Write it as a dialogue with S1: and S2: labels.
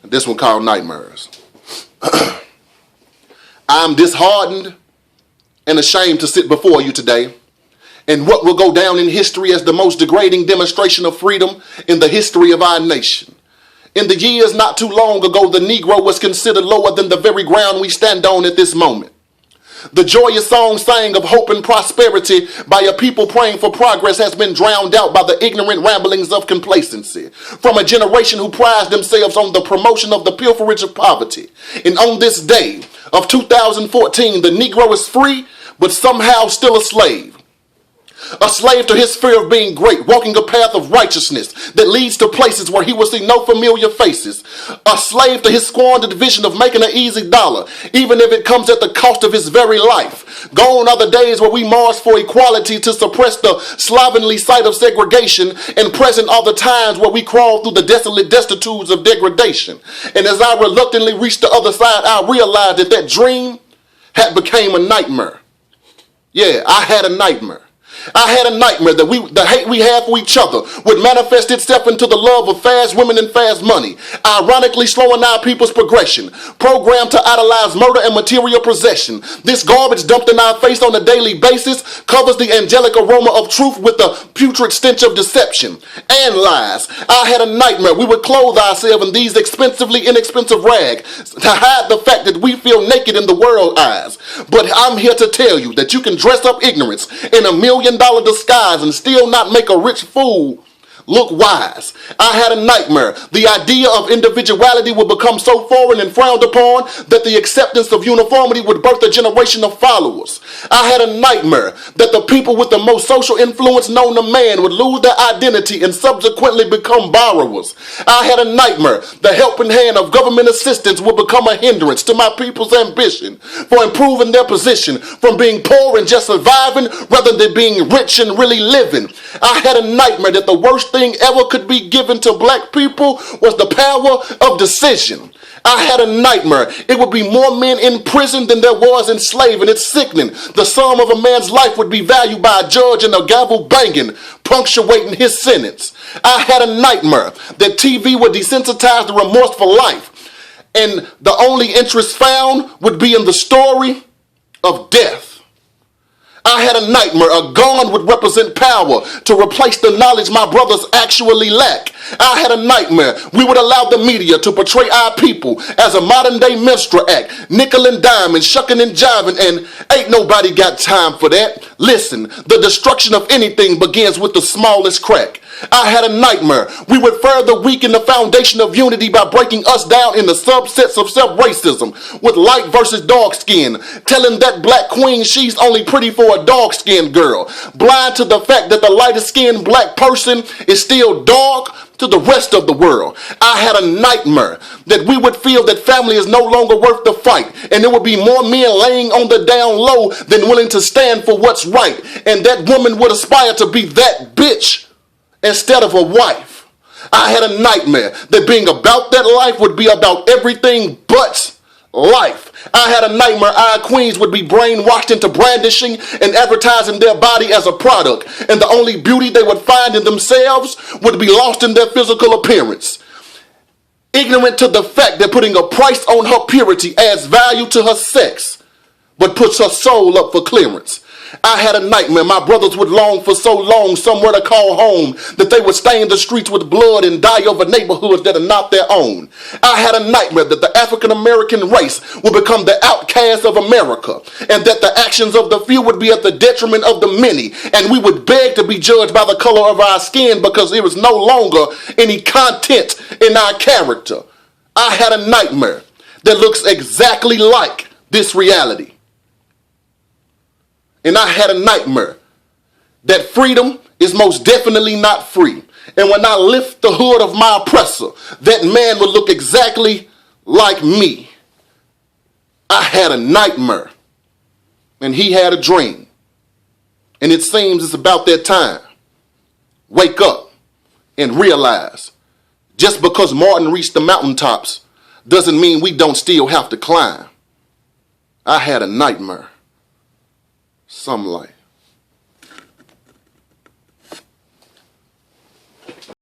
S1: This one called Nightmares. I'm disheartened and ashamed to sit before you today in what will go down in history as the most degrading demonstration of freedom in the history of our nation. In the years not too long ago, the Negro was considered lower than the very ground we stand on at this moment. The joyous song sang of hope and prosperity by a people praying for progress has been drowned out by the ignorant ramblings of complacency from a generation who prides themselves on the promotion of the pilferage of poverty. And on this day of 2014, the Negro is free, but somehow still a slave. A slave to his fear of being great, walking a path of righteousness that leads to places where he will see no familiar faces. A slave to his squandered vision of making an easy dollar, even if it comes at the cost of his very life. Gone are the days where we march for equality to suppress the slovenly sight of segregation, and present are the times where we crawl through the desolate destitutes of degradation. And as I reluctantly reached the other side, I realized that that dream had become a nightmare. Yeah, I had a nightmare. I had a nightmare that the hate we had for each other would manifest itself into the love of fast women and fast money, ironically slowing our people's progression, programmed to idolize murder and material possession. This garbage dumped in our face on a daily basis covers the angelic aroma of truth with the putrid stench of deception and lies. I had a nightmare we would clothe ourselves in these expensively inexpensive rags to hide the fact that we feel naked in the world's eyes. But I'm here to tell you that you can dress up ignorance in $1 million disguise and still not make a rich fool look wise. I had a nightmare. The idea of individuality would become so foreign and frowned upon that the acceptance of uniformity would birth a generation of followers. I had a nightmare that the people with the most social influence known to man would lose their identity and subsequently become borrowers. I had a nightmare the helping hand of government assistance would become a hindrance to my people's ambition for improving their position from being poor and just surviving rather than being rich and really living. I had a nightmare that the worst thing ever could be given to black people was the power of decision. I had a nightmare. It would be more men in prison than there was enslaved, and it's sickening. The sum of a man's life would be valued by a judge and a gavel banging, punctuating his sentence. I had a nightmare that TV would desensitize the remorse for life, and the only interest found would be in the story of death. I had a nightmare a gun would represent power to replace the knowledge my brothers actually lack. I had a nightmare we would allow the media to portray our people as a modern day minstrel act, nickel and dime and shucking and jiving, and ain't nobody got time for that. Listen, the destruction of anything begins with the smallest crack. I had a nightmare we would further weaken the foundation of unity by breaking us down into subsets of self-racism with light versus dark skin, telling that black queen she's only pretty for a dark-skinned girl, blind to the fact that the lightest-skinned black person is still dark to the rest of the world. I had a nightmare that we would feel that family is no longer worth the fight, and there would be more men laying on the down low than willing to stand for what's right, and that woman would aspire to be that bitch instead of a wife. I had a nightmare that being about that life would be about everything but life. I had a nightmare our queens would be brainwashed into brandishing and advertising their body as a product, and the only beauty they would find in themselves would be lost in their physical appearance. Ignorant to the fact that putting a price on her purity adds value to her sex, but puts her soul up for clearance. I had a nightmare my brothers would long for so long somewhere to call home that they would stain the streets with blood and die over neighborhoods that are not their own. I had a nightmare that the African American race would become the outcast of America, and that the actions of the few would be at the detriment of the many, and we would beg to be judged by the color of our skin because there was no longer any content in our character. I had a nightmare that looks exactly like this reality. And I had a nightmare that freedom is most definitely not free. And when I lift the hood of my oppressor, that man would look exactly like me. I had a nightmare, and he had a dream. And it seems it's about that time. Wake up and realize just because Martin reached the mountaintops doesn't mean we don't still have to climb. I had a nightmare. Some light.